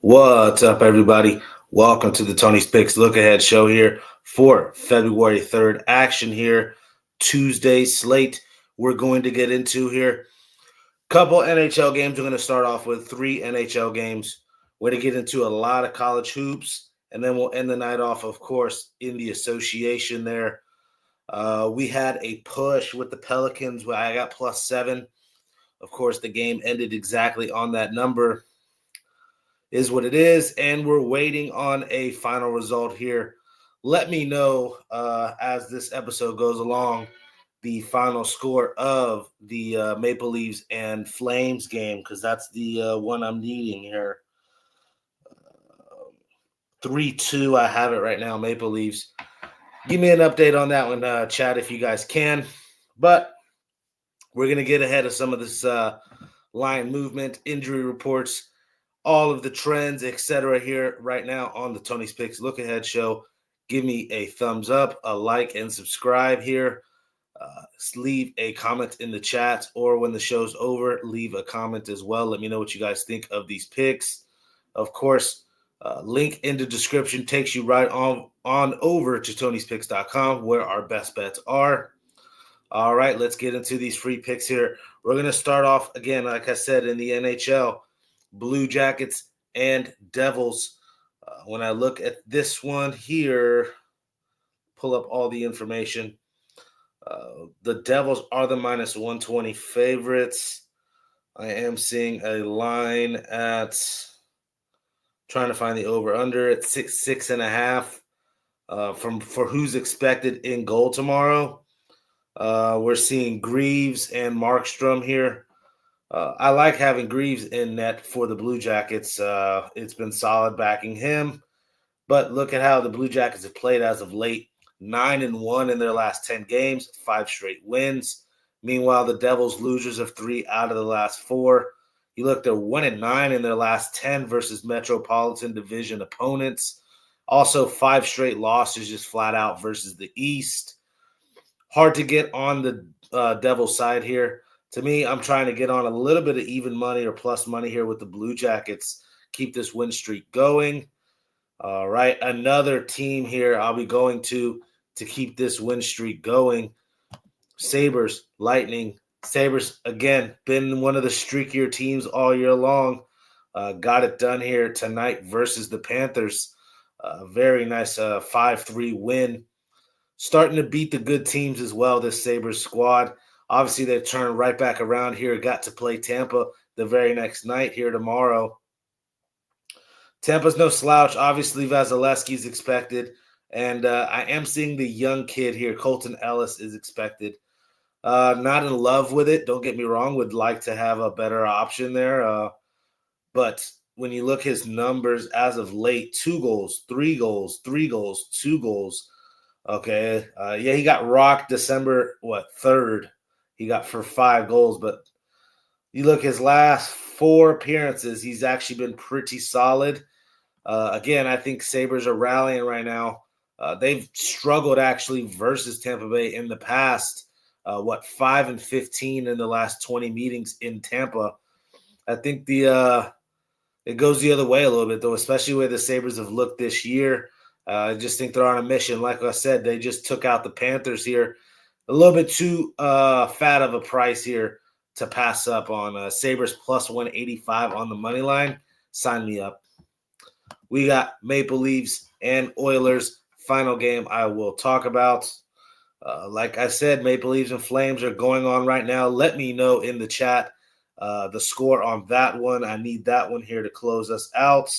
What's up, everybody? Welcome to the Tony's Picks Look Ahead show here for February 3rd. Action here, Tuesday slate. We're going to get into here. Couple NHL games. We're going to start off with 3 NHL games. We're going to get into a lot of college hoops, and then we'll end the night off, of course, in the association there. We had a push with the Pelicans where I got +7. Of course, the game ended exactly on that number. Is what it is, and we're waiting on a final result here. Let me know as this episode goes along the final score of the Maple Leafs and Flames game, because that's the one I'm needing here. 3-2, I have it right now, Maple Leafs. Give me an update on that one, chat, if you guys can. But we're going to get ahead of some of this line movement, injury reports, all of the trends, etc. here right now on the Tony's Picks Look Ahead show. Give me a thumbs up, a like, and subscribe here. Leave a comment in the chat, or when the show's over, leave a comment as well. Let me know what you guys think of these picks. Of course, link in the description takes you right on over to tonyspicks.com where our best bets are. All right, let's get into these free picks here. We're going to start off, again, like I said, in the NHL. Blue Jackets and Devils. When I look at this one here, pull up all the information. The Devils are the -120 favorites. I am seeing a line at, trying to find the over-under at 6.5 for who's expected in goal tomorrow. We're seeing Greaves and Markstrom here. I like having Greaves in net for the Blue Jackets. It's been solid backing him. But look at how the Blue Jackets have played as of late. 9-1 in their last 10 games, 5 straight wins. Meanwhile, the Devils losers of 3 out of the last 4. You look, they're 1-9 in their last 10 versus Metropolitan Division opponents. Also, 5 straight losses just flat out versus the East. Hard to get on the Devils side here. To me, I'm trying to get on a little bit of even money or plus money here with the Blue Jackets. Keep this win streak going. All right, another team here I'll be going to keep this win streak going. Sabres, Lightning. Sabres, again, been one of the streakier teams all year long. Got it done here tonight versus the Panthers. Very nice 5-3 win. Starting to beat the good teams as well, this Sabres squad. Obviously, they turned right back around here. Got to play Tampa the very next night here tomorrow. Tampa's no slouch. Obviously, Vasilevsky's expected. And I am seeing the young kid here, Colton Ellis, is expected. Not in love with it. Don't get me wrong. Would like to have a better option there. But when you look his numbers as of late, 2 goals, 3 goals, 3 goals, 2 goals. Okay. Yeah, he got rocked December, 3rd. He got for 5 goals. But you look his last 4 appearances, he's actually been pretty solid. Again, I think Sabres are rallying right now. They've struggled actually versus Tampa Bay in the past. 5-15 in the last 20 meetings in Tampa. I think it goes the other way a little bit, though, especially where the Sabres have looked this year. I just think they're on a mission. Like I said, they just took out the Panthers here. A little bit too fat of a price here to pass up on. Sabres +185 on the money line. Sign me up. We got Maple Leafs and Oilers. Final game I will talk about. Like I said, Maple Leafs and Flames are going on right now. Let me know in the chat the score on that one. I need that one here to close us out.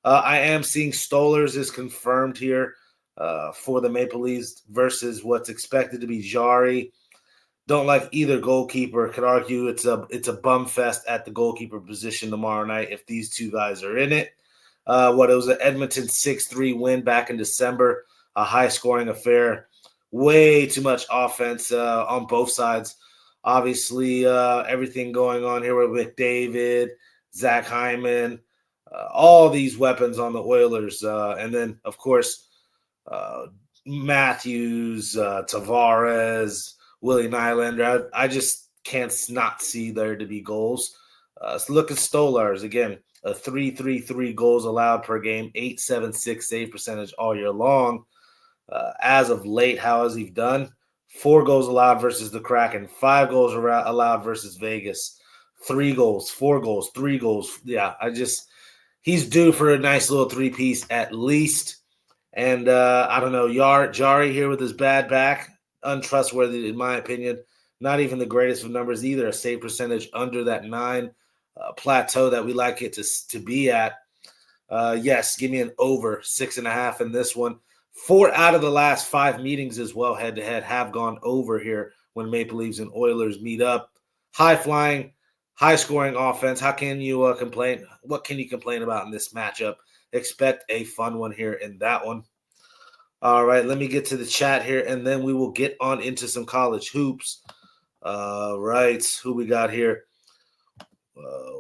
I am seeing Stolarz is confirmed here for the Maple Leafs versus what's expected to be Jarry. Don't like either goalkeeper. Could argue it's a bum fest at the goalkeeper position tomorrow night if these two guys are in it. It was an Edmonton 6-3 win back in December, a high-scoring affair. Way too much offense on both sides. Obviously, everything going on here with McDavid, Zach Hyman, all these weapons on the Oilers. And then, of course, Matthews, Tavares, Willie Nylander. I just can't not see there to be goals. So look at Stolars again, a 3.33 goals allowed per game, 8.76 save percentage all year long. As of late, how has he done? 4 goals allowed versus the Kraken, 5 goals allowed versus Vegas, 3 goals, 4 goals, 3 goals. Yeah, he's due for a nice little 3-piece at least. And I don't know, Jari here with his bad back, untrustworthy in my opinion. Not even the greatest of numbers either. A save percentage under that 9 plateau that we like it to be at. Yes, give me an over 6.5 in this one. 4 out of the last 5 meetings as well, head-to-head, have gone over here when Maple Leafs and Oilers meet up. High-flying, high-scoring offense. How can you complain? What can you complain about in this matchup? Expect a fun one here in that one. All right, let me get to the chat here, and then we will get on into some college hoops. Right, who we got here?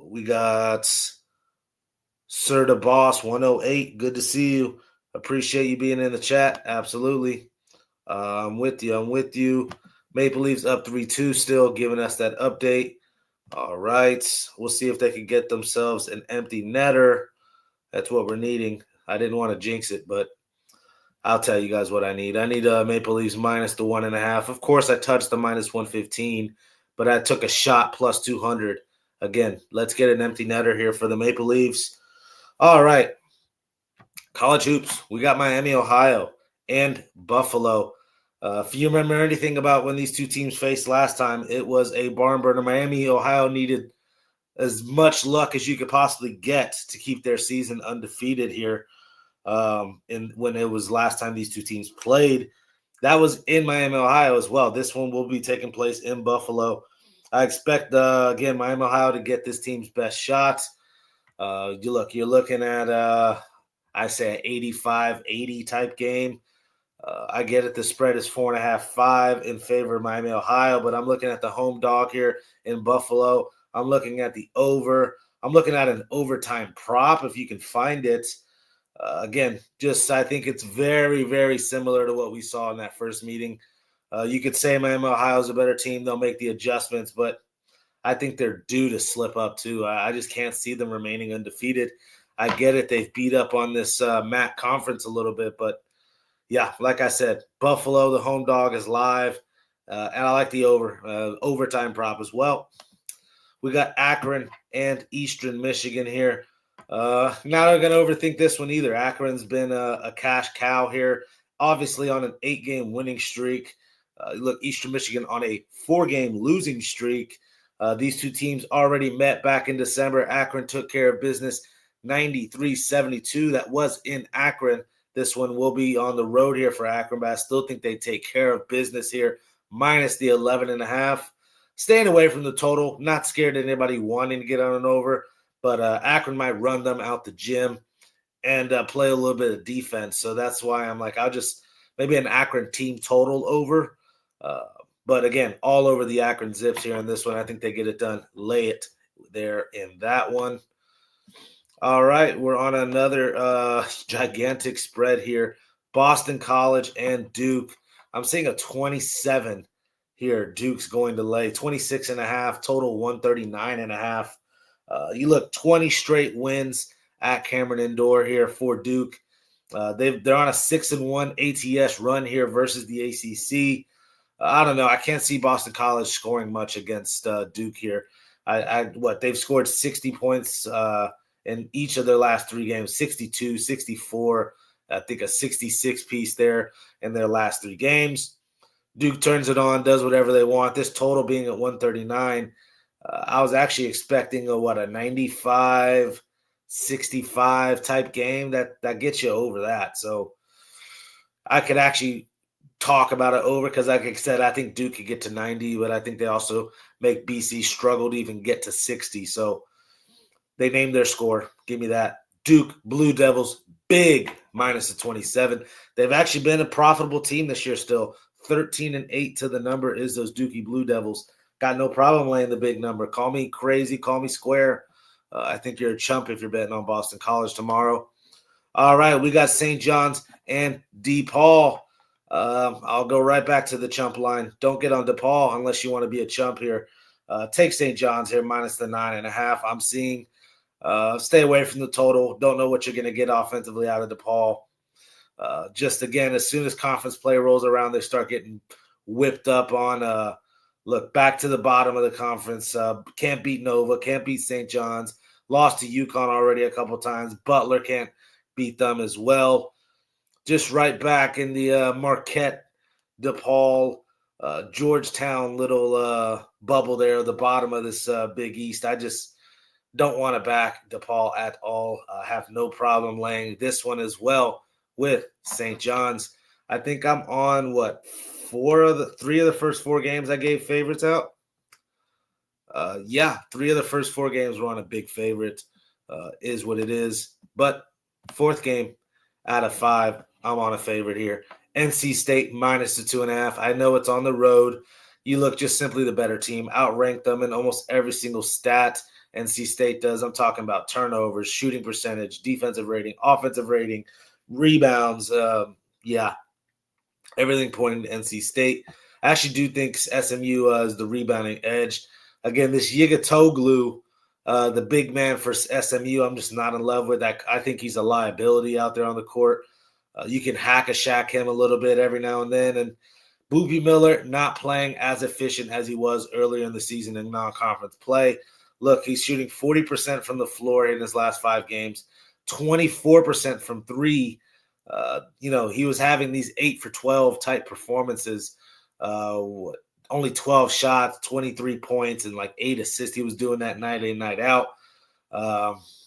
We got Sir the Boss 108. Good to see you. Appreciate you being in the chat. Absolutely. I'm with you. Maple Leafs up 3-2 still, giving us that update. All right. We'll see if they can get themselves an empty netter. That's what we're needing. I didn't want to jinx it, but I'll tell you guys what I need. I need Maple Leafs minus the 1.5. Of course, I touched the minus 115, but I took a shot plus 200. Again, let's get an empty netter here for the Maple Leafs. All right. College hoops. We got Miami, Ohio, and Buffalo. If you remember anything about when these two teams faced last time, it was a barn burner. Miami, Ohio needed as much luck as you could possibly get to keep their season undefeated here. When it was last time these two teams played, that was in Miami, Ohio as well. This one will be taking place in Buffalo. I expect again Miami, Ohio to get this team's best shots. You're looking at I say an 85-80 type game. I get it. The spread is 4.5-5 in favor of Miami, Ohio, but I'm looking at the home dog here in Buffalo. I'm looking at the over. I'm looking at an overtime prop if you can find it. Again, I think it's very, very similar to what we saw in that first meeting. You could say Miami, Ohio is a better team. They'll make the adjustments, but I think they're due to slip up too. I just can't see them remaining undefeated. I get it. They've beat up on this MAC conference a little bit, but yeah, like I said, Buffalo, the home dog, is live, and I like the overtime prop as well. We got Akron and Eastern Michigan here. Not going to overthink this one either. Akron's been a cash cow here, obviously on an 8-game winning streak. Look, Eastern Michigan on a 4-game losing streak. These two teams already met back in December. Akron took care of business 93-72. That was in Akron. This one will be on the road here for Akron, but I still think they take care of business here, minus the 11.5. Staying away from the total, not scared of anybody wanting to get on and over, but Akron might run them out the gym and play a little bit of defense. So that's why I'm like, I'll just maybe an Akron team total over. But again, all over the Akron Zips here in this one. I think they get it done. Lay it there in that one. All right, we're on another gigantic spread here. Boston College and Duke. I'm seeing a 27 here. Duke's going to lay 26.5, total 139.5. You look 20 straight wins at Cameron Indoor here for Duke. They're on a 6-1 ATS run here versus the ACC. I don't know. I can't see Boston College scoring much against Duke here. They've scored 60 points in each of their last 3 games, 62, 64, I think a 66 piece there in their last 3 games. Duke turns it on, does whatever they want. This total being at 139, I was actually expecting a 95-65 type game. That gets you over that. So I could actually talk about it over because, like I said, I think Duke could get to 90, but I think they also make BC struggle to even get to 60. So they named their score. Give me that. Duke Blue Devils, big minus the 27. They've actually been a profitable team this year still. 13-8 to the number is those Dookie Blue Devils. Got no problem laying the big number. Call me crazy. Call me square. I think you're a chump if you're betting on Boston College tomorrow. All right, we got St. John's and DePaul. I'll go right back to the chump line. Don't get on DePaul unless you want to be a chump here. Take St. John's here minus the 9.5. I'm seeing. Stay away from the total. Don't know what you're going to get offensively out of DePaul. Just again, as soon as conference play rolls around, they start getting whipped up on. Look, back to the bottom of the conference. Can't beat Nova. Can't beat St. John's. Lost to UConn already a couple times. Butler can't beat them as well. Just right back in the Marquette, DePaul, Georgetown little bubble there, the bottom of this Big East. I just don't want to back DePaul at all. Have no problem laying this one as well with St. John's. I think I'm on three of the first four games I gave favorites out. Three of the first four games were on a big favorite. Is what it is. But fourth game out of 5, I'm on a favorite here. NC State minus the 2.5. I know it's on the road. You look just simply the better team. Outranked them in almost every single stat NC State does. I'm talking about turnovers, shooting percentage, defensive rating, offensive rating, rebounds. Everything pointing to NC State. I actually do think SMU is the rebounding edge. Again, this Yigatoglu, the big man for SMU, I'm just not in love with that. I think he's a liability out there on the court. You can hack a Shaq him a little bit every now and then. And Boopy Miller not playing as efficient as he was earlier in the season in non-conference play. Look, he's shooting 40% from the floor in his last 5 games, 24% from 3. He was having these 8 for 12 type performances. Only 12 shots, 23 points, and like 8 assists. He was doing that night in, night out.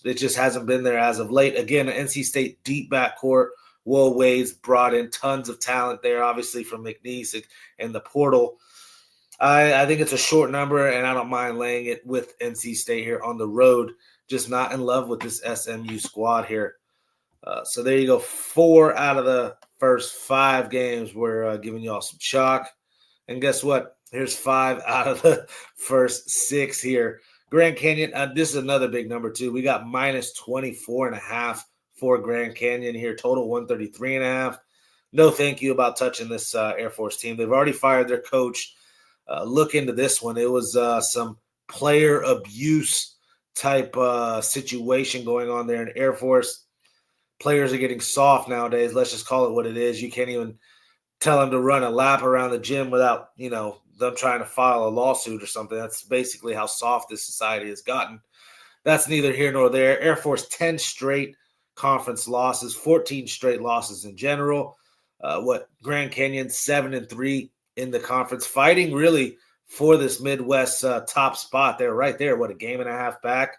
It just hasn't been there as of late. Again, NC State deep backcourt. Will Wade's brought in tons of talent there, obviously from McNeese and the portal. I think it's a short number, and I don't mind laying it with NC State here on the road. Just not in love with this SMU squad here. So there you go. 4 out of the first 5 games we're giving y'all some chalk. And guess what? Here's 5 out of the first 6 here. Grand Canyon, this is another big number too. We got minus 24.5 for Grand Canyon here. Total 133.5. No thank you about touching this Air Force team. They've already fired their coach. Look into this one. It was some player abuse type situation going on there in Air Force. Players are getting soft nowadays. Let's just call it what it is. You can't even tell them to run a lap around the gym without, them trying to file a lawsuit or something. That's basically how soft this society has gotten. That's neither here nor there. Air Force 10 straight conference losses, 14 straight losses in general. Grand Canyon 7-3 in the conference, fighting really for this Midwest top spot. They're right there, a game and a half back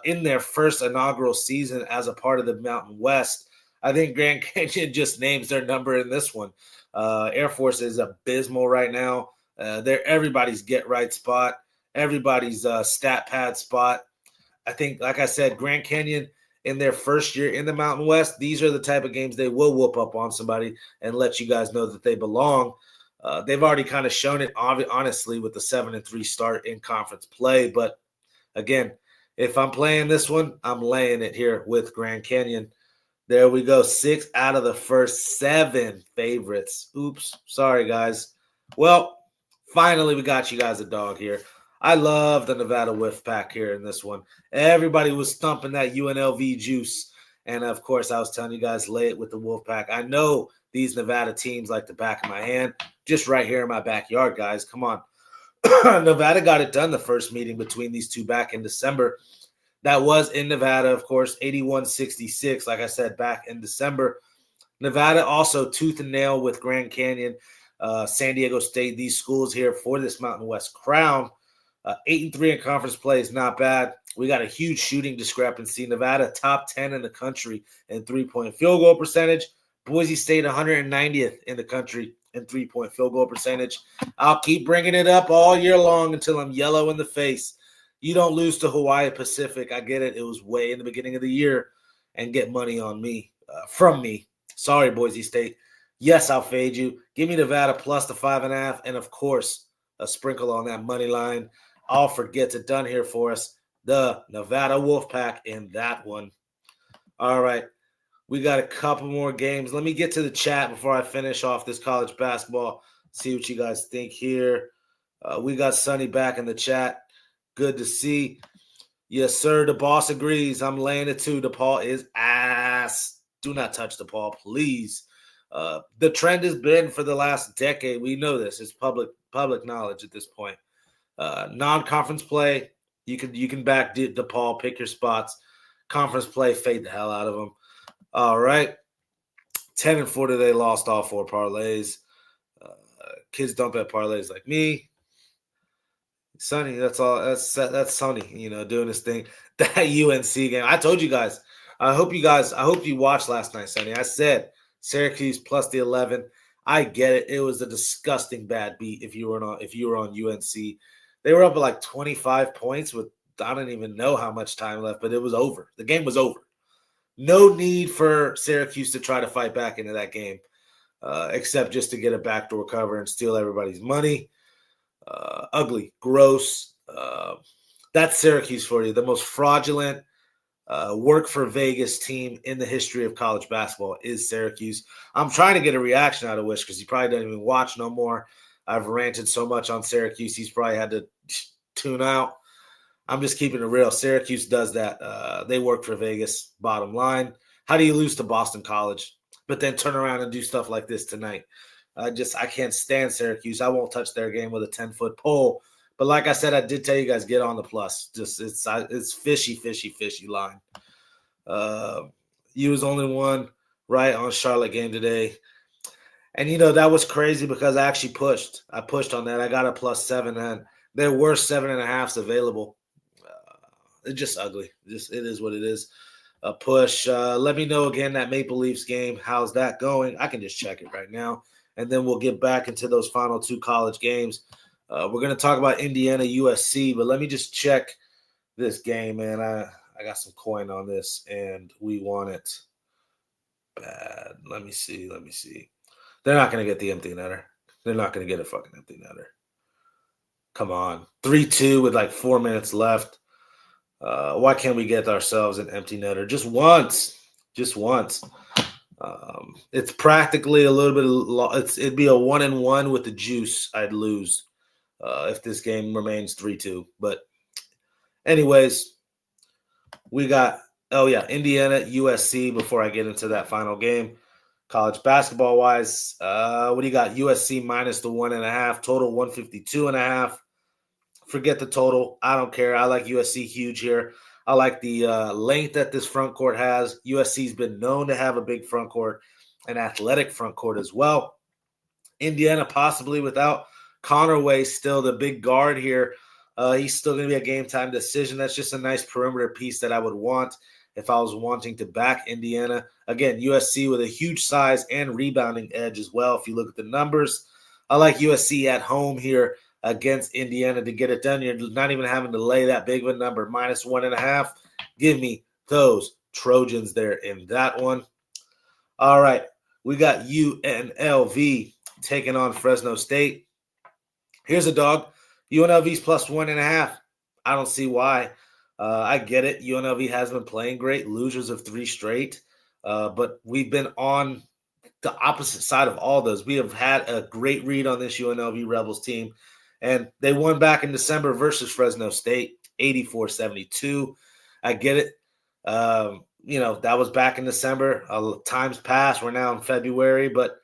in their first inaugural season as a part of the Mountain West. I think Grand Canyon just names their number in this one. Air Force is abysmal right now. They're everybody's get-right spot, everybody's stat pad spot. I think, like I said, Grand Canyon in their first year in the Mountain West, these are the type of games they will whoop up on somebody and let you guys know that they belong. They've already kind of shown it, honestly, with the 7-3 start in conference play. But, again, if I'm playing this one, I'm laying it here with Grand Canyon. There we go. 6 out of the first 7 favorites. Oops. Sorry, guys. Well, finally we got you guys a dog here. I love the Nevada Whiff Pack here in this one. Everybody was thumping that UNLV juice. And, of course, I was telling you guys, lay it with the Wolf Pack. I know these Nevada teams like the back of my hand. Just right here in my backyard, guys. Come on. Nevada got it done the first meeting between these two back in December. That was in Nevada, of course, 81-66, like I said, back in December. Nevada also tooth and nail with Grand Canyon, San Diego State, these schools here for this Mountain West crown. 8-3 in conference play is not bad. We got a huge shooting discrepancy. Nevada, top 10 in the country in three-point field goal percentage. Boise State, 190th in the country in three-point field goal percentage. I'll keep bringing it up all year long until I'm yellow in the face. You don't lose to Hawaii Pacific. I get it. It was way in the beginning of the year and get money on me, from me. Sorry, Boise State. Yes, I'll fade you. Give me Nevada plus the 5.5. And, of course, a sprinkle on that money line. Alfred gets it done here for us. The Nevada Wolfpack in that one. All right. We got a couple more games. Let me get to the chat before I finish off this college basketball. See what you guys think here. We got Sonny back in the chat. Good to see. Yes, sir. The boss agrees. I'm laying it too. DePaul is ass. Do not touch DePaul, please. The trend has been for the last decade. We know this. It's public knowledge at this point. Non-conference play, you can back DePaul, pick your spots. Conference play, fade the hell out of them. All right. 10-4 today, lost all 4 parlays. Kids don't bet parlays like me. Sonny, that's all. That's Sonny, doing his thing. That UNC game. I told you guys. I hope you watched last night, Sonny. I said Syracuse plus the 11. I get it. It was a disgusting bad beat if you were on UNC. They were up at like 25 points with I don't even know how much time left, but it was over. The game was over. No need for Syracuse to try to fight back into that game, except just to get a backdoor cover and steal everybody's money. Ugly, gross. That's Syracuse for you. The most fraudulent work for Vegas team in the history of college basketball is Syracuse. I'm trying to get a reaction out of Wish because he probably doesn't even watch no more. I've ranted so much on Syracuse, he's probably had to tune out. I'm just keeping it real. Syracuse does that. They work for Vegas, bottom line. How do you lose to Boston College, but then turn around and do stuff like this tonight? I can't stand Syracuse. I won't touch their game with a 10-foot pole. But like I said, I did tell you guys, get on the plus. Just it's fishy line. You was only one right on Charlotte game today. And, that was crazy because I actually pushed. I pushed on that. I got a +7, and there were 7.5s available. It's just ugly. It is what it is. A push. Let me know again that Maple Leafs game. How's that going? I can just check it right now. And then we'll get back into those final 2 college games. We're going to talk about Indiana USC, but let me just check this game, man. I got some coin on this, and we want it bad. Let me see. They're not going to get the empty netter. They're not going to get a fucking empty netter. Come on. 3-2 with like 4 minutes left. Why can't we get ourselves an empty netter? Just once. It's practically a little bit. It'd be a 1-1 with the juice. I'd lose if this game remains 3-2. But anyways, we got Indiana USC. Before I get into that final game, college basketball wise, what do you got? USC minus the 1.5, total 152.5. Forget the total. I don't care. I like USC huge here. I like the length that this front court has. USC's been known to have a big front court, an athletic front court as well. Indiana possibly without Conaway, still the big guard here. He's still going to be a game-time decision. That's just a nice perimeter piece that I would want if I was wanting to back Indiana. Again, USC with a huge size and rebounding edge as well. If you look at the numbers, I like USC at home here against Indiana to get it done. You're not even having to lay that big of a number, minus 1.5. Give me those Trojans there in that one. All right, we got UNLV taking on Fresno State. Here's a dog. UNLV's plus 1.5. I don't see why. I get it. UNLV has been playing great, losers of 3 straight. But we've been on the opposite side of all those. We have had a great read on this UNLV Rebels team. And they won back in December versus Fresno State, 84-72. I get it. That was back in December. Time's passed. We're now in February. But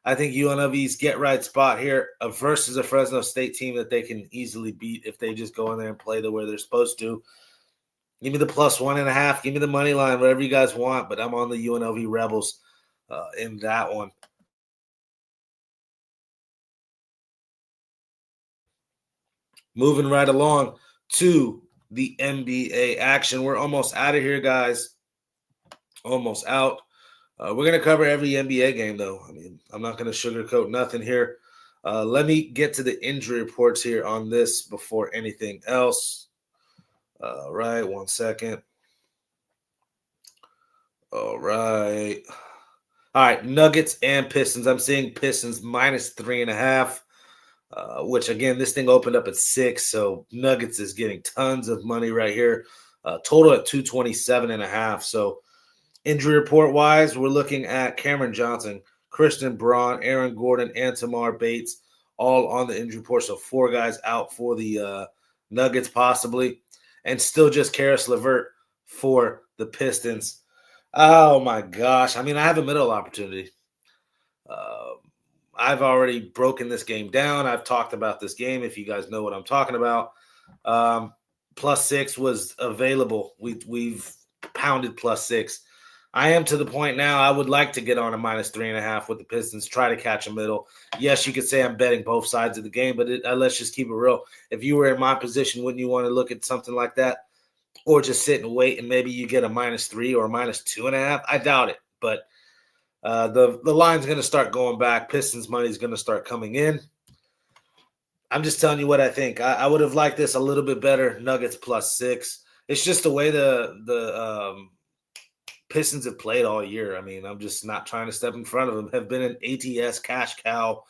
I think UNLV's get-right spot here versus a Fresno State team that they can easily beat if they just go in there and play the way they're supposed to. Give me the plus 1.5. Give me the money line, whatever you guys want. But I'm on the UNLV Rebels in that one. Moving right along to the NBA action. We're almost out of here, guys. Almost out. We're going to cover every NBA game, though. I mean, I'm not going to sugarcoat nothing here. Let me get to the injury reports here on this before anything else. All right, 1 second. All right. Nuggets and Pistons. I'm seeing Pistons minus 3.5. Which, again, this thing opened up at 6, so Nuggets is getting tons of money right here. Total at 227.5. So injury report-wise, we're looking at Cameron Johnson, Christian Braun, Aaron Gordon, and Tamar Bates, all on the injury report. So 4 guys out for the Nuggets possibly, and still just Karis LeVert for the Pistons. Oh my gosh. I mean, I have a middle opportunity. I've already broken this game down. I've talked about this game, if you guys know what I'm talking about. +6 was available. We've pounded +6. I am to the point now I would like to get on a -3.5 with the Pistons, try to catch a middle. Yes, you could say I'm betting both sides of the game, but let's just keep it real. If you were in my position, wouldn't you want to look at something like that? Or just sit and wait and maybe you get a -3 or a -2.5? I doubt it, but the line's going to start going back. Pistons money is going to start coming in. I'm just telling you what I think. I would have liked this a little bit better. Nuggets +6. It's just the way the Pistons have played all year. I mean, I'm just not trying to step in front of them. Have been an ATS cash cow.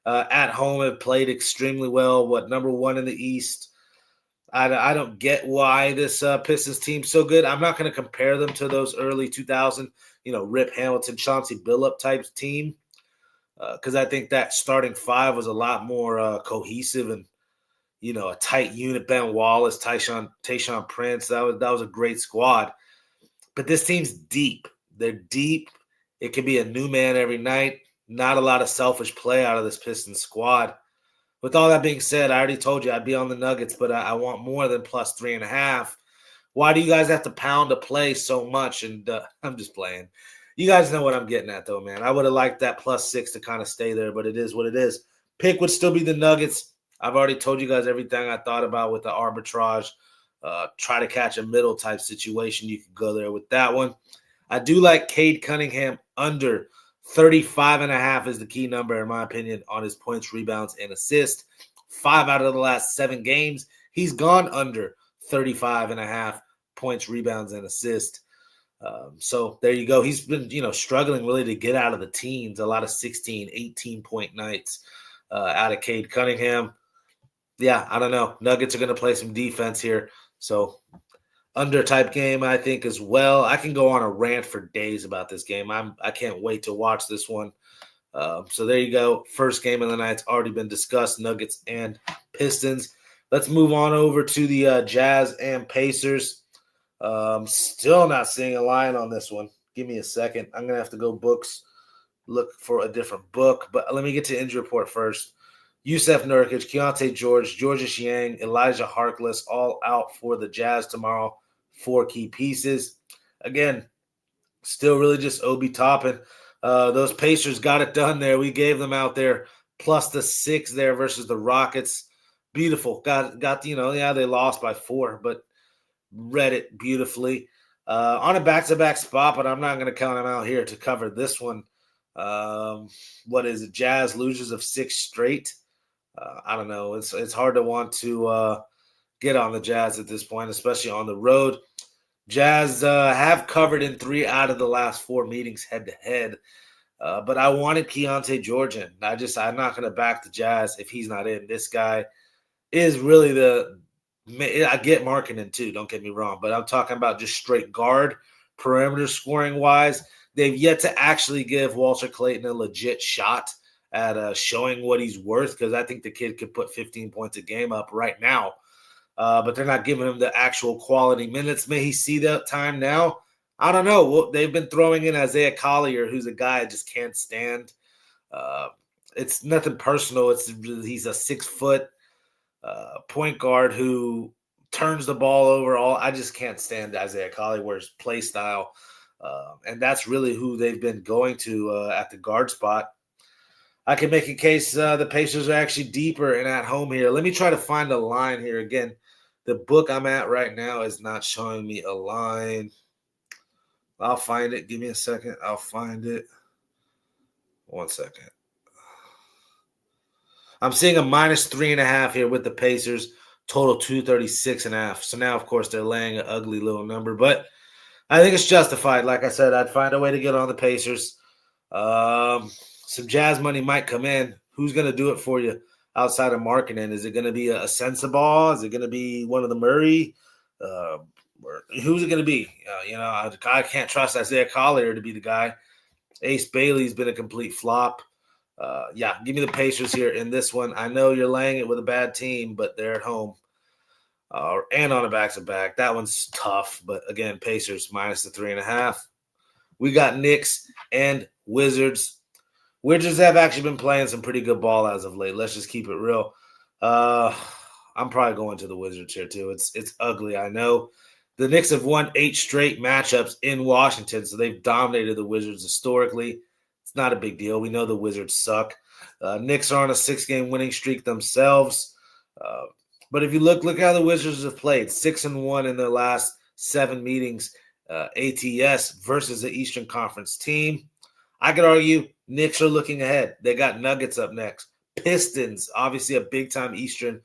At home, have played extremely well. Number 1 in the East. I don't get why this Pistons team's so good. I'm not going to compare them to those early 2000, Rip Hamilton, Chauncey Billups type team, because I think that starting 5 was a lot more cohesive and, a tight unit. Ben Wallace, Tayshaun Prince, that was a great squad. But this team's deep. They're deep. It can be a new man every night. Not a lot of selfish play out of this Pistons squad. With all that being said, I already told you I'd be on the Nuggets, but I want more than +3.5. Why do you guys have to pound a play so much? And I'm just playing. You guys know what I'm getting at, though, man. I would have liked that +6 to kind of stay there, but it is what it is. Pick would still be the Nuggets. I've already told you guys everything I thought about with the arbitrage. Try to catch a middle type situation. You could go there with that one. I do like Cade Cunningham under 35.5 is the key number, in my opinion, on his points, rebounds, and assists. 5 out of the last 7 games, he's gone under 35.5 points, rebounds, and assists. So there you go. He's been, struggling really to get out of the teens. A lot of 16, 18-point nights out of Cade Cunningham. Yeah, I don't know. Nuggets are going to play some defense here. So under type game, I think, as well. I can go on a rant for days about this game. I can't wait to watch this one. So there you go. First game of the night's already been discussed, Nuggets and Pistons. Let's move on over to the Jazz and Pacers. Still not seeing a line on this one. Give me a second. I'm going to have to go books, look for a different book. But let me get to injury report first. Jusuf Nurkic, Keontae George, Georges Niang, Elijah Harkless, all out for the Jazz tomorrow. 4 key pieces. Again, still really just Obi Toppin. Those Pacers got it done there. We gave them out there plus the 6 there versus the Rockets. Beautiful. Got they lost by 4, but read it beautifully. On a back-to-back spot, but I'm not going to count them out here to cover this one. What is it? Jazz losers of 6 straight. I don't know. It's hard to want to get on the Jazz at this point, especially on the road. Jazz have covered in 3 out of the last 4 meetings head-to-head. But I wanted Keontae George in. I'm not going to back the Jazz if he's not in. This guy is really I get Markkanen too, don't get me wrong. But I'm talking about just straight guard, perimeter scoring-wise. They've yet to actually give Walter Clayton a legit shot at showing what he's worth, because I think the kid could put 15 points a game up right now. But they're not giving him the actual quality minutes. May he see that time now? I don't know. Well, they've been throwing in Isaiah Collier, who's a guy I just can't stand. It's nothing personal. He's a 6-foot point guard who turns the ball over. I just can't stand Isaiah Collier's play style. And that's really who they've been going to at the guard spot. I can make a case the Pacers are actually deeper and at home here. Let me try to find a line here. Again, the book I'm at right now is not showing me a line. I'll find it. Give me a second. I'll find it. 1 second. I'm seeing a -3.5 here with the Pacers. Total 236.5. So now, of course, they're laying an ugly little number. But I think it's justified. Like I said, I'd find a way to get on the Pacers. Some Jazz money might come in. Who's going to do it for you outside of Markkanen? Is it going to be a Sensabaugh? Is it going to be one of the Murray? Who's it going to be? I can't trust Isaiah Collier to be the guy. Ace Bailey's been a complete flop. Yeah, give me the Pacers here in this one. I know you're laying it with a bad team, but they're at home and on a back-to-back. That one's tough, but again, Pacers minus the 3.5. We got Knicks and Wizards. Wizards have actually been playing some pretty good ball as of late. Let's just keep it real. I'm probably going to the Wizards here too. It's ugly, I know. The Knicks have won 8 straight matchups in Washington, so they've dominated the Wizards historically. It's not a big deal. We know the Wizards suck. Knicks are on a 6-game winning streak themselves. But if you look how the Wizards have played. 6-1 in their last 7 meetings. ATS versus the Eastern Conference team. I could argue Knicks are looking ahead. They got Nuggets up next. Pistons, obviously a big-time Eastern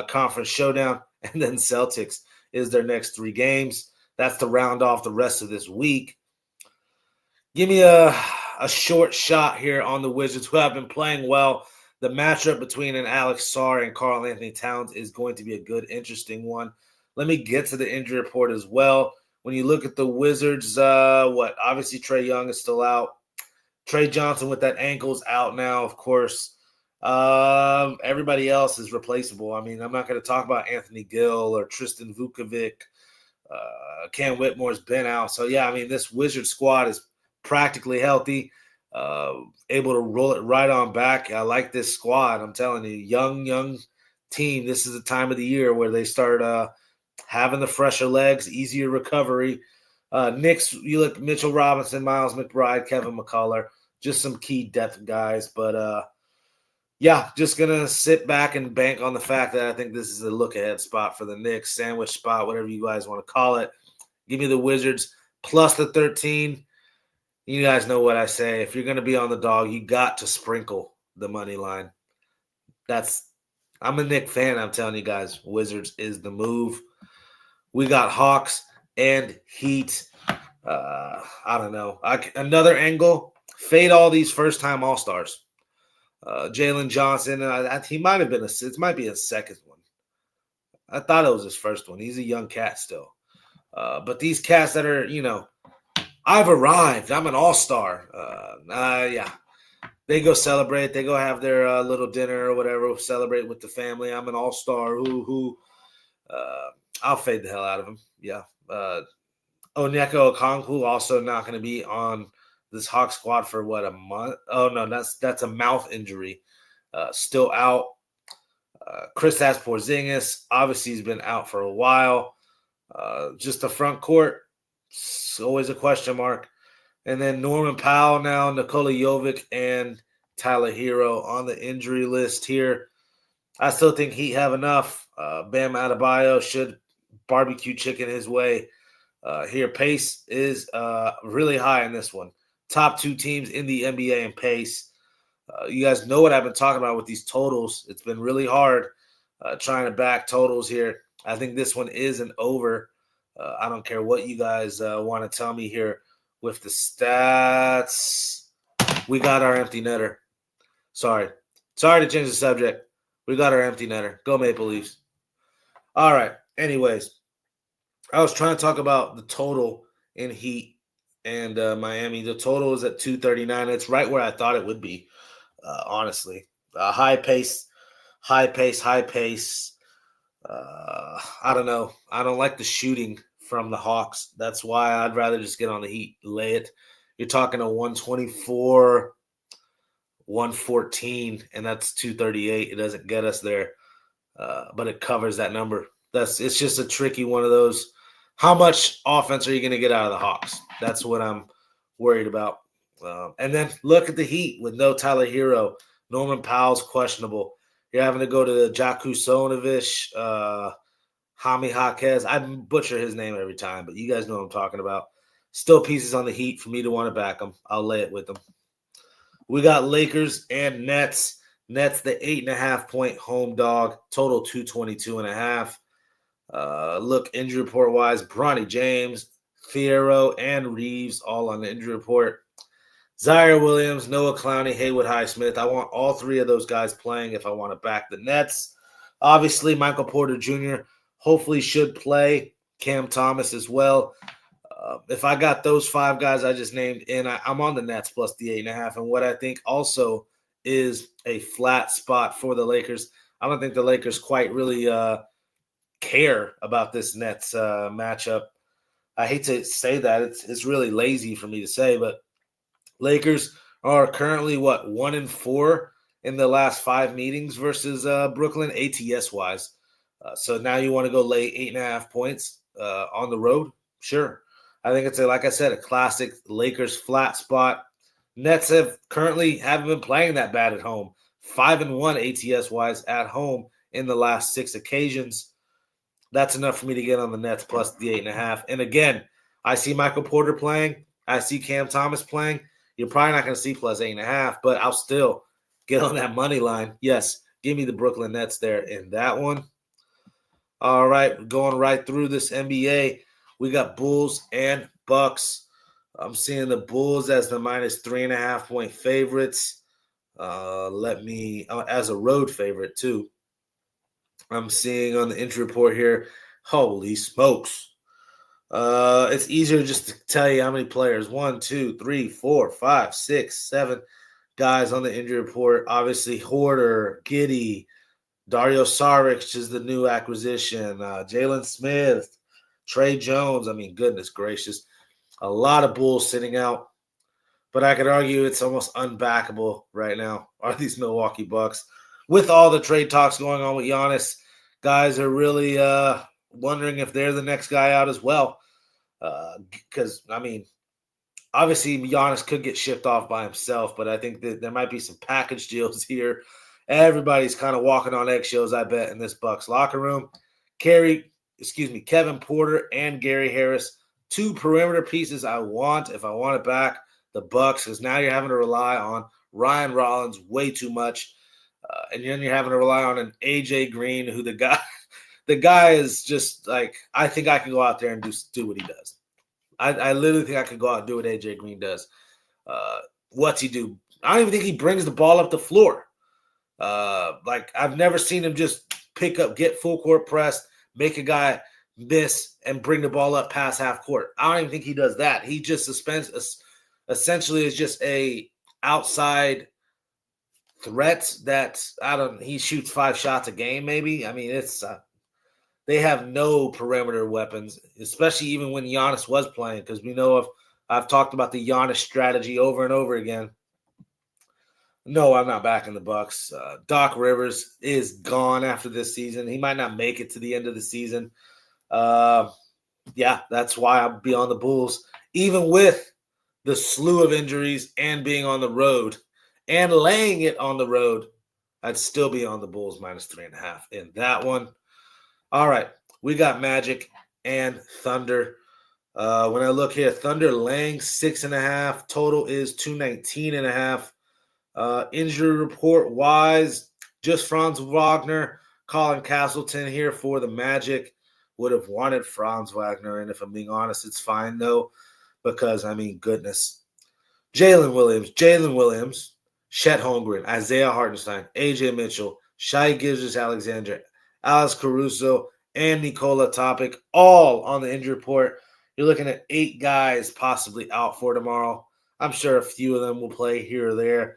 Conference showdown. And then Celtics is their next 3 games. That's to round off the rest of this week. Give me a short shot here on the Wizards, who have been playing well. The matchup between an Alex Sarr and Karl-Anthony Towns is going to be a good, interesting one. Let me get to the injury report as well. When you look at the Wizards, obviously Trae Young is still out. Trey Johnson with that ankle's out now, of course. Everybody else is replaceable. I mean, I'm not going to talk about Anthony Gill or Tristan Vukovic. Cam Whitmore's been out. So, yeah, I mean, this Wizards squad is practically healthy, able to roll it right on back. I like this squad. I'm telling you, young team. This is the time of the year where they start having the fresher legs, easier recovery. Knicks, you look Mitchell Robinson, Miles McBride, Kevin McCullough, just some key depth guys. But, yeah, just going to sit back and bank on the fact that I think this is a look-ahead spot for the Knicks, sandwich spot, whatever you guys want to call it. Give me the Wizards plus the 13. You guys know what I say. If you're going to be on the dog, you got to sprinkle the money line. I'm a Knicks fan. I'm telling you guys, Wizards is the move. We got Hawks and Heat. I don't know. Another angle, fade all these first-time All-Stars. Jalen Johnson, he might have been it might be his second one. I thought it was his first one. He's a young cat still. But these cats that are, I've arrived. I'm an all-star. Yeah. They go celebrate. They go have their little dinner or whatever, celebrate with the family. I'm an all-star. I'll fade the hell out of him. Yeah. Onyeka Okongwu also not going to be on this Hawk squad for a month? Oh, no, that's a mouth injury. Still out. Kristaps Porzingis, obviously he's been out for a while. Just the front court, it's always a question mark. And then Norman Powell now, Nikola Jovic, and Tyler Hero on the injury list here. I still think Heat have enough. Bam Adebayo should barbecue chicken his way. Here, pace is really high in this one. Top 2 teams in the NBA in pace. You guys know what I've been talking about with these totals. It's been really hard trying to back totals here. I think this one is an over. I don't care what you guys want to tell me here with the stats. We got our empty netter. Sorry to change the subject. We got our empty netter. Go Maple Leafs. All right. Anyways, I was trying to talk about the total in Heat and Miami. The total is at 239. It's right where I thought it would be, honestly. High pace. I don't know. I don't like the shooting from the Hawks. That's why I'd rather just get on the Heat, lay it. You're talking a 124, 114, and that's 238. It doesn't get us there, but it covers that number. It's just a tricky one of those. How much offense are you going to get out of the Hawks? That's what I'm worried about. And then look at the Heat with no Tyler Hero. Norman Powell's questionable. You're having to go to Jaku Sonovich, Jaime Jaquez. I butcher his name every time, but you guys know what I'm talking about. Still pieces on the Heat for me to want to back them. I'll lay it with them. We got Lakers and Nets. Nets, the 8.5-point home dog. Total 222.5. Look, injury report-wise, Bronny James, Fierro, and Reeves all on the injury report. Zaire Williams, Noah Clowney, Haywood Highsmith. I want all 3 of those guys playing if I want to back the Nets. Obviously, Michael Porter Jr. hopefully should play. Cam Thomas as well. If I got those 5 guys I just named in, I'm on the Nets plus the 8.5. And what I think also is a flat spot for the Lakers. I don't think the Lakers quite really care about this Nets matchup. I hate to say that. It's really lazy for me to say, but Lakers are currently 1-4 in the last 5 meetings versus Brooklyn ATS wise. So now you want to go lay 8.5 points on the road? Sure. I think it's like I said, a classic Lakers flat spot. Nets haven't been playing that bad at home. 5-1 ATS wise at home in the last 6 occasions. That's enough for me to get on the Nets plus the 8.5. And again, I see Michael Porter playing. I see Cam Thomas playing. You're probably not going to see plus 8.5, but I'll still get on that money line. Yes, give me the Brooklyn Nets there in that one. All right, going right through this NBA, we got Bulls and Bucks. I'm seeing the Bulls as the minus 3.5 point favorites. As a road favorite too. I'm seeing on the injury report here, holy smokes. It's easier just to tell you how many players. 1, 2, 3, 4, 5, 6, 7 guys on the injury report. Obviously, Hoarder, Giddey, Dario Saric is the new acquisition. Jalen Smith, Trey Jones. I mean, goodness gracious. A lot of Bulls sitting out. But I could argue it's almost unbackable right now, are these Milwaukee Bucks. With all the trade talks going on with Giannis, guys are really wondering if they're the next guy out as well. Because, obviously Giannis could get shipped off by himself, but I think that there might be some package deals here. Everybody's kind of walking on eggshells, I bet, in this Bucks locker room. Kevin Porter and Gary Harris, 2 perimeter pieces I want if I want it back. The Bucks, because now you're having to rely on Ryan Rollins way too much. And then you're having to rely on an AJ Green, who the guy is just like, I think I can go out there and do what he does. I literally think I could go out and do what AJ Green does. What's he do? I don't even think he brings the ball up the floor. I've never seen him just pick up, get full court pressed, make a guy miss, and bring the ball up past half court. I don't even think he does that. He just essentially is just a outside threat that he shoots 5 shots a game, maybe. I mean, it's they have no perimeter weapons, especially even when Giannis was playing, because I've talked about the Giannis strategy over and over again. No, I'm not backing the Bucks. Doc Rivers is gone after this season. He might not make it to the end of the season. That's why I'll be on the Bulls, even with the slew of injuries and being on the road and laying it on the road. I'd still be on the Bulls minus 3.5 in that one. All right, we got Magic and Thunder. When I look here, Thunder laying 6.5. Total is 219.5. Injury report wise, just Franz Wagner, Colin Castleton here for the Magic. Would have wanted Franz Wagner, and if I'm being honest, it's fine though, because goodness. Jalen Williams, Chet Holmgren, Isaiah Hartenstein, AJ Mitchell, Shai Gilgeous-Alexander, Alex Caruso, and Nikola Topic, all on the injury report. You're looking at 8 guys possibly out for tomorrow. I'm sure a few of them will play here or there.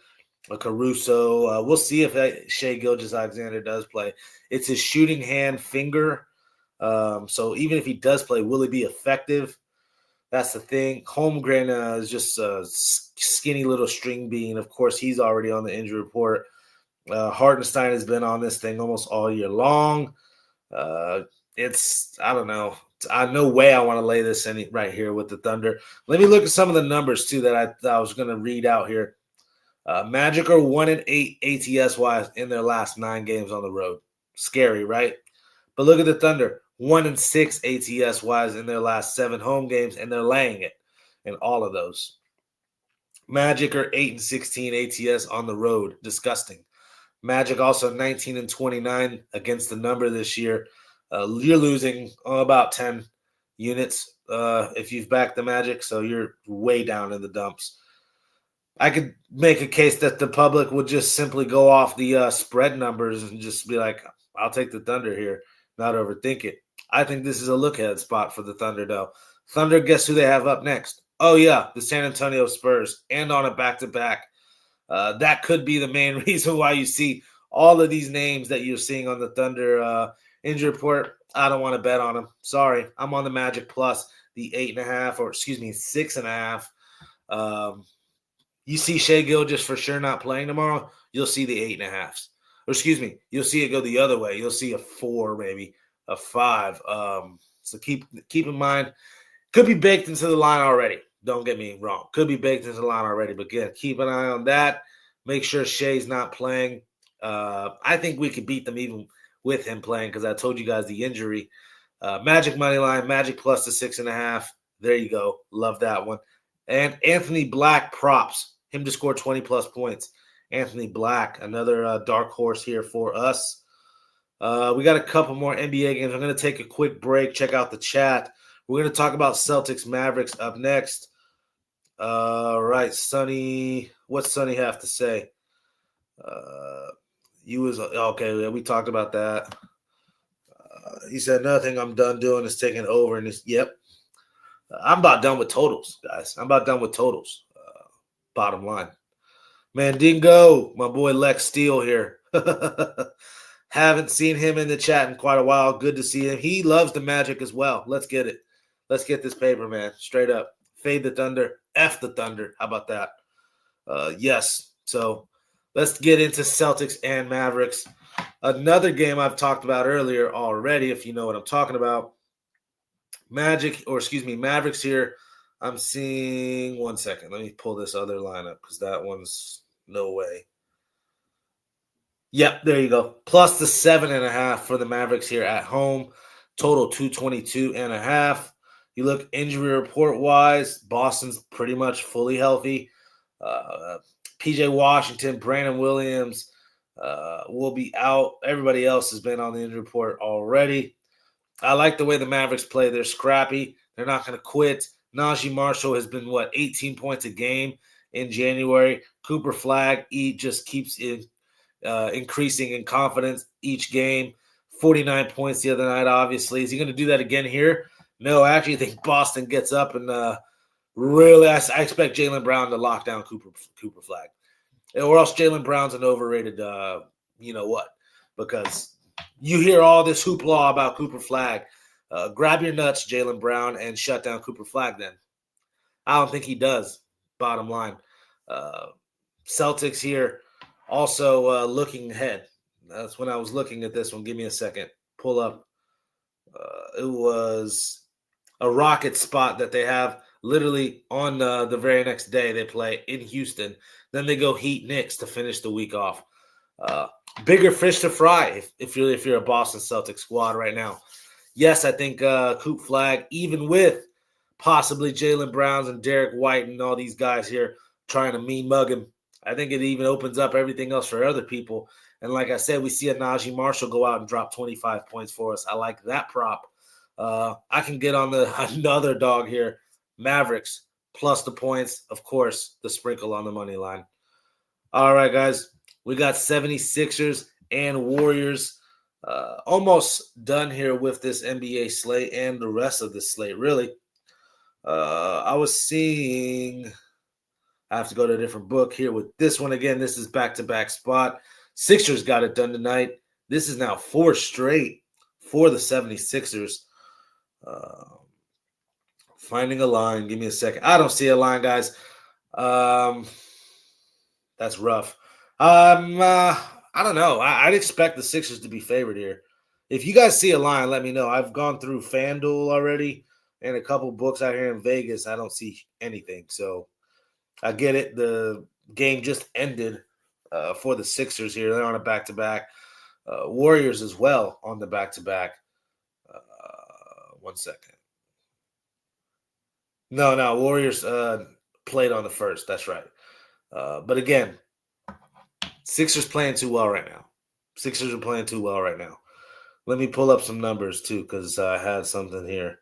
Caruso, we'll see if Shai Gilgeous-Alexander does play. It's his shooting hand finger. So even if he does play, will he be effective? That's the thing. Holmgren is just a skinny little string bean. Of course, he's already on the injury report. Hartenstein has been on this thing almost all year long. I don't know. No way I want to lay this in right here with the Thunder. Let me look at some of the numbers, too, that I was going to read out here. Magic are 1-8 ATS-wise in their last 9 games on the road. Scary, right? But look at the Thunder. 1-6 ATS-wise in their last 7 home games, and they're laying it in all of those. Magic are 8-16 ATS on the road. Disgusting. Magic also 19-29 against the number this year. You're losing about 10 units if you've backed the Magic, so you're way down in the dumps. I could make a case that the public would just simply go off the spread numbers and just be like, I'll take the Thunder here, not overthink it. I think this is a look-ahead spot for the Thunder, though. Thunder, guess who they have up next? Oh, yeah, the San Antonio Spurs, and on a back-to-back. That could be the main reason why you see all of these names that you're seeing on the Thunder injury report. I don't want to bet on them. Sorry. I'm on the Magic plus the 8.5, or excuse me, 6.5. You see Shai Gilgeous for sure not playing tomorrow, you'll see the 8.5s. Or excuse me, you'll see it go the other way. You'll see a 4, maybe a 5. So keep in mind, could be baked into the line already. Don't get me wrong. Could be baked into the line already. But again, keep an eye on that. Make sure Shai's not playing. I think we could beat them even with him playing because I told you guys the injury. Magic money line, Magic plus the 6.5. There you go. Love that one. And Anthony Black props. Him to score 20-plus points. Anthony Black, another dark horse here for us. We got a couple more NBA games. I'm going to take a quick break. Check out the chat. We're going to talk about Celtics Mavericks up next. All right, Sonny. What's Sonny have to say? Okay. We talked about that. He said nothing. I'm done doing is taking over. And yep. I'm about done with totals, guys. I'm about done with totals. Bottom line. Mandingo, my boy Lex Steele here. Haven't seen him in the chat in quite a while. Good to see him. He loves the Magic as well. Let's get it. Let's get this paper, man. Straight up. Fade the Thunder. F the Thunder. How about that? Yes. So let's get into Celtics and Mavericks. Another game I've talked about earlier already, if you know what I'm talking about. Mavericks here. I'm seeing, one second. Let me pull this other lineup because that one's no way. Yep, there you go. Plus the 7.5 for the Mavericks here at home. Total 222.5. You look injury report wise, Boston's pretty much fully healthy. PJ Washington, Brandon Williams will be out. Everybody else has been on the injury report already. I like the way the Mavericks play. They're scrappy. They're not going to quit. Najee Marshall has been, 18 points a game in January. Cooper Flag just keeps increasing in confidence each game. 49 points the other night, obviously. Is he going to do that again here? No, I actually think Boston gets up and really, I expect Jaylen Brown to lock down Cooper Flag. Or else Jaylen Brown's an overrated, because you hear all this hoopla about Cooper Flag. Grab your nuts, Jaylen Brown, and shut down Cooper Flag then. I don't think he does, bottom line. Celtics here also looking ahead. That's when I was looking at this one. Give me a second. Pull up. It was a rocket spot that they have literally on the very next day they play in Houston. Then they go Heat Knicks to finish the week off. Bigger fish to fry if you're a Boston Celtics squad right now. Yes, I think Coop Flag, even with possibly Jaylen Browns and Derek White and all these guys here trying to mean mug him, I think it even opens up everything else for other people. And like I said, we see a Najee Marshall go out and drop 25 points for us. I like that prop. I can get on another dog here. Mavericks plus the points. Of course, the sprinkle on the money line. All right, guys. We got 76ers and Warriors almost done here with this NBA slate and the rest of the slate, really. I was seeing – I have to go to a different book here with this one again. This is back-to-back spot. Sixers got it done tonight. This is now 4 straight for the 76ers. Finding a line. Give me a second. I don't see a line, guys. That's rough. I don't know. I'd expect the Sixers to be favored here. If you guys see a line, let me know. I've gone through FanDuel already and a couple books out here in Vegas. I don't see anything. So I get it. The game just ended for the Sixers here. They're on a back-to-back. Warriors as well on the back-to-back. 1 second. No. Warriors played on the first. That's right. But again, Sixers playing too well right now. Sixers are playing too well right now. Let me pull up some numbers too because I had something here.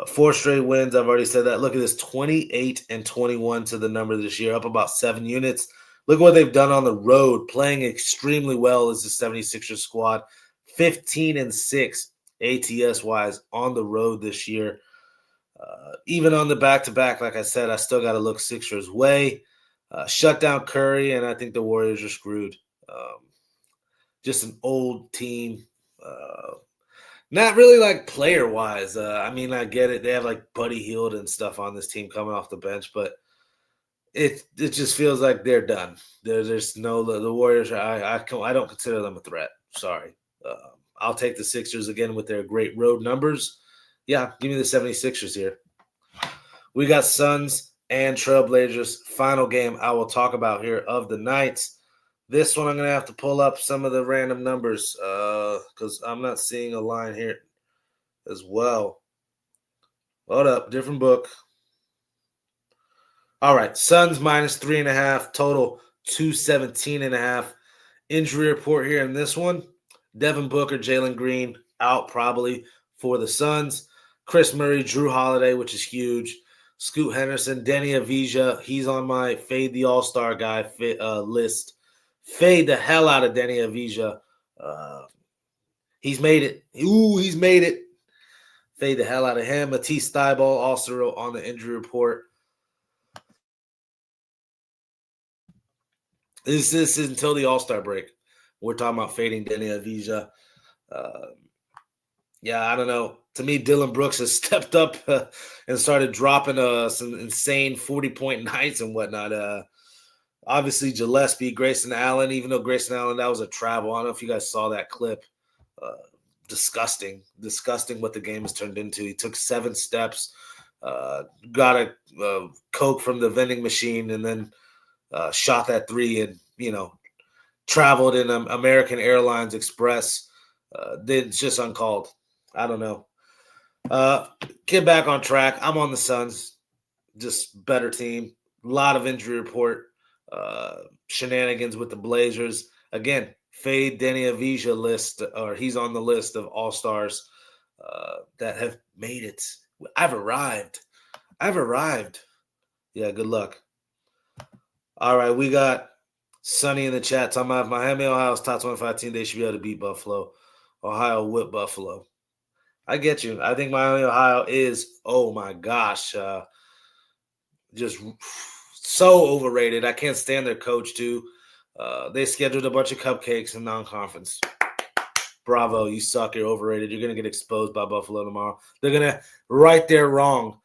4 straight wins. I've already said that. Look at this, 28-21 to the number this year, up about 7 units. Look what they've done on the road, playing extremely well as the 76ers squad. 15-6 ATS-wise on the road this year. Even on the back-to-back, like I said, I still got to look Sixers way. Shut down Curry, and I think the Warriors are screwed. Just an old team. Not really like player wise. I mean, I get it. They have like Buddy Hield and stuff on this team coming off the bench, but it just feels like they're done. There's no the Warriors. I don't consider them a threat. Sorry. I'll take the Sixers again with their great road numbers. Yeah, give me the 76ers here. We got Suns and Trailblazers. Final game I will talk about here of the night. This one I'm going to have to pull up some of the random numbers because I'm not seeing a line here as well. Hold up, different book. All right, Suns minus 3.5, total 217.5. Injury report here in this one. Devin Booker, Jalen Green out probably for the Suns. Chris Murray, Drew Holiday, which is huge. Scoot Henderson, Deni Avdija. He's on my fade the All-Star guy list. Fade the hell out of Deni Avdija. He's made it. Ooh, he's made it. Fade the hell out of him. Matisse Thybulle also on the injury report. This is until the All-Star break. We're talking about fading Deni Avdija. Yeah, I don't know. To me, Dylan Brooks has stepped up and started dropping some insane 40-point nights and whatnot. Obviously, Gillespie, Grayson Allen, even though Grayson Allen, that was a travel. I don't know if you guys saw that clip. Disgusting what the game has turned into. He took 7 steps, got a Coke from the vending machine, and then shot that 3 and, traveled in American Airlines Express. It's just uncalled. I don't know. Get back on track. I'm on the Suns. Just better team. A lot of injury report. Shenanigans with the Blazers. Again, fade Deni Avdija list, or he's on the list of all-stars that have made it. I've arrived. Yeah, good luck. All right, we got Sonny in the chat talking about Miami, Ohio's top 25 team. They should be able to beat Buffalo. Ohio whip Buffalo. I get you. I think Miami, Ohio is, oh my gosh, just so overrated. I can't stand their coach, too. They scheduled a bunch of cupcakes in non-conference. Bravo, you suck. You're overrated. You're going to get exposed by Buffalo tomorrow. They're going to right their wrong.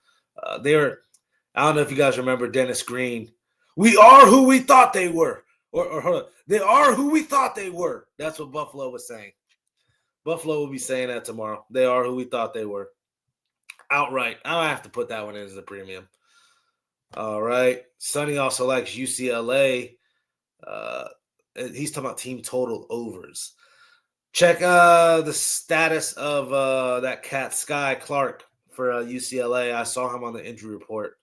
I don't know if you guys remember Dennis Green. We are who we thought they were. Or hold on. They are who we thought they were. That's what Buffalo was saying. Buffalo will be saying that tomorrow. They are who we thought they were. Outright. I have to put that one in as a premium. All right. Sonny also likes UCLA. He's talking about team total overs. Check the status of that cat Sky Clark for UCLA. I saw him on the injury report.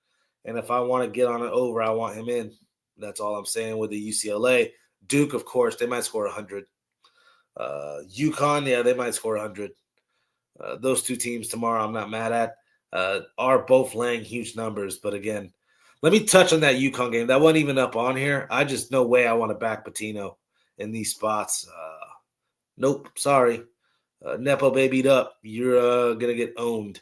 And if I want to get on an over, I want him in. That's all I'm saying with the UCLA. Duke, of course, they might score 100. UConn, yeah, they might score 100. Those two teams tomorrow I'm not mad at. Are both laying huge numbers. But again, let me touch on that UConn game. That wasn't even up on here. I just no way I want to back Pitino in these spots. Nope, sorry. Nepo babied up. You're going to get owned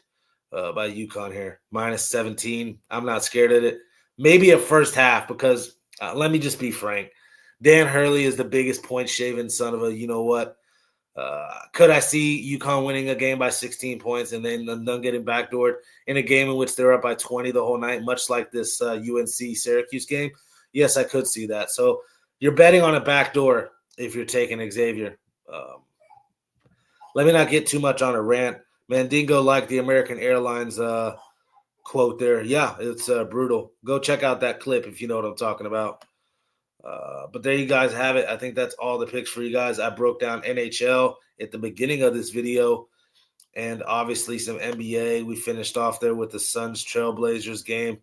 by UConn here. Minus 17. I'm not scared of it. Maybe a first half because let me just be frank. Dan Hurley is the biggest point-shaving son of a you-know-what. Could I see UConn winning a game by 16 points and then getting backdoored in a game in which they're up by 20 the whole night, much like this UNC-Syracuse game? Yes, I could see that. So you're betting on a backdoor if you're taking Xavier. Let me not get too much on a rant. Mandingo liked the American Airlines quote there. Yeah, it's brutal. Go check out that clip if you know what I'm talking about. But there you guys have it. I think that's all the picks for you guys. I broke down NHL at the beginning of this video and obviously some NBA. We finished off there with the Suns Trailblazers game.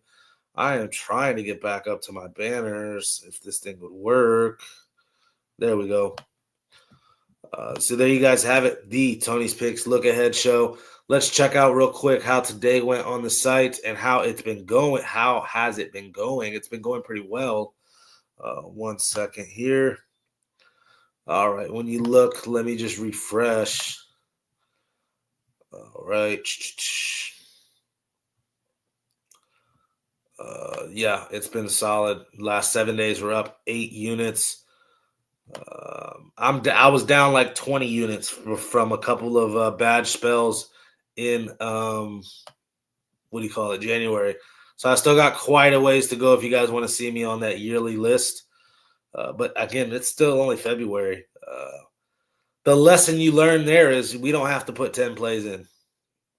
I am trying to get back up to my banners if this thing would work. There we go. So there you guys have it. The Tony's Picks Look Ahead Show. Let's check out real quick how today went on the site and how it's been going. How has it been going? It's been going pretty well. 1 second here. All right. When you look, let me just refresh. All right. Yeah, it's been solid. Last 7 days we're up 8 units. I was down like 20 units from a couple of bad spells in what do you call it, January. So I still got quite a ways to go if you guys want to see me on that yearly list. But again, it's still only February. The lesson you learn there is we don't have to put 10 plays in,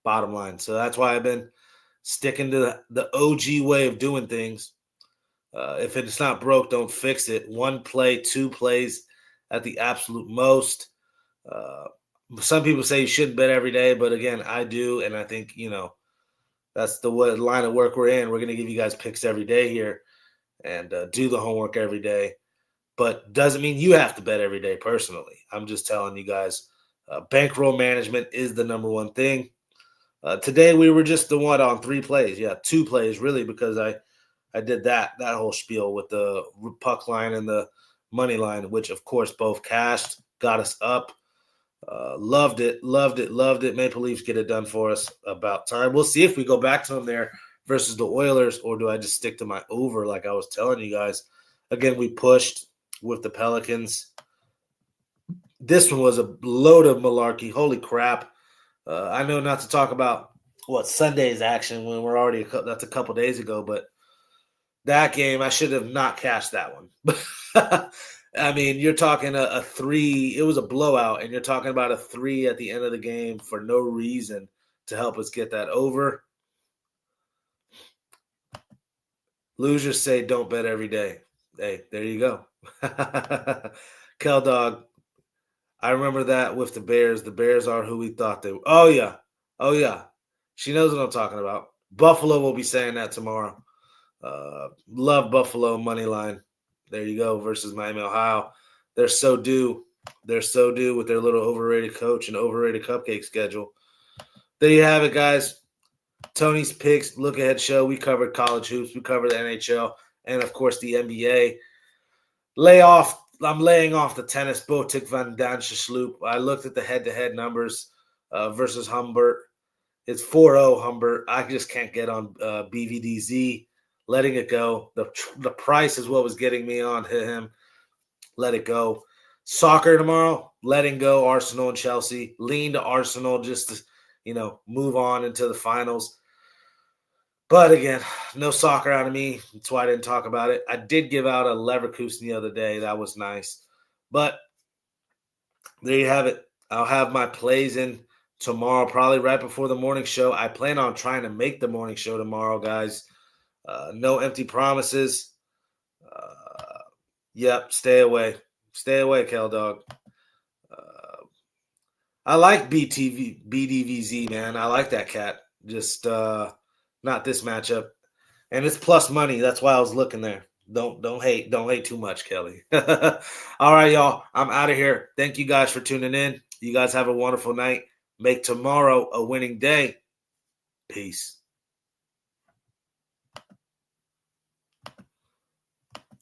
bottom line. So that's why I've been sticking to the OG way of doing things. If it's not broke, don't fix it. 1 play, 2 plays at the absolute most. Some people say you shouldn't bet every day, but again, I do. And I think, that's the line of work we're in. We're going to give you guys picks every day here and do the homework every day. But doesn't mean you have to bet every day personally. I'm just telling you guys, bankroll management is the number one thing. Today we were just the one on 3 plays. Yeah, 2 plays really, because I did that whole spiel with the puck line and the money line, which of course both cashed, got us up. Loved it. Maple Leafs get it done for us. About time. We'll see if we go back to them there versus the Oilers, or do I just stick to my over like I was telling you guys. Again, we pushed with the Pelicans. This one was a load of malarkey. Holy crap. I know not to talk about Sunday's action when we're already that's a couple days ago, but that game I should have not cashed that one. I mean, you're talking a 3. It was a blowout, and you're talking about a 3 at the end of the game for no reason to help us get that over. Losers say don't bet every day. Hey, there you go. Kel Dog, I remember that with the Bears. The Bears are who we thought they were. Oh, yeah. She knows what I'm talking about. Buffalo will be saying that tomorrow. Love Buffalo money line. There you go, versus Miami, Ohio. They're so due. They're so due with their little overrated coach and overrated cupcake schedule. There you have it, guys. Tony's Picks Look Ahead Show. We covered college hoops. We covered the NHL. And, of course, the NBA. I'm laying off the tennis. Botic van Danschesloop. I looked at the head-to-head numbers versus Humbert. It's 4-0 Humbert. I just can't get on BVDZ. Letting it go. The price is what was getting me on him. Let it go. Soccer tomorrow. Letting go Arsenal and Chelsea. Lean to Arsenal just to, move on into the finals. But again, no soccer out of me. That's why I didn't talk about it. I did give out a Leverkusen the other day. That was nice. But there you have it. I'll have my plays in tomorrow, probably right before the morning show. I plan on trying to make the morning show tomorrow, guys. No empty promises. Yep, stay away. Stay away, Kel Dog. I like BDVZ, man. I like that cat. Just not this matchup. And it's plus money. That's why I was looking there. Don't hate. Don't hate too much, Kelly. All right, y'all. I'm out of here. Thank you guys for tuning in. You guys have a wonderful night. Make tomorrow a winning day. Peace.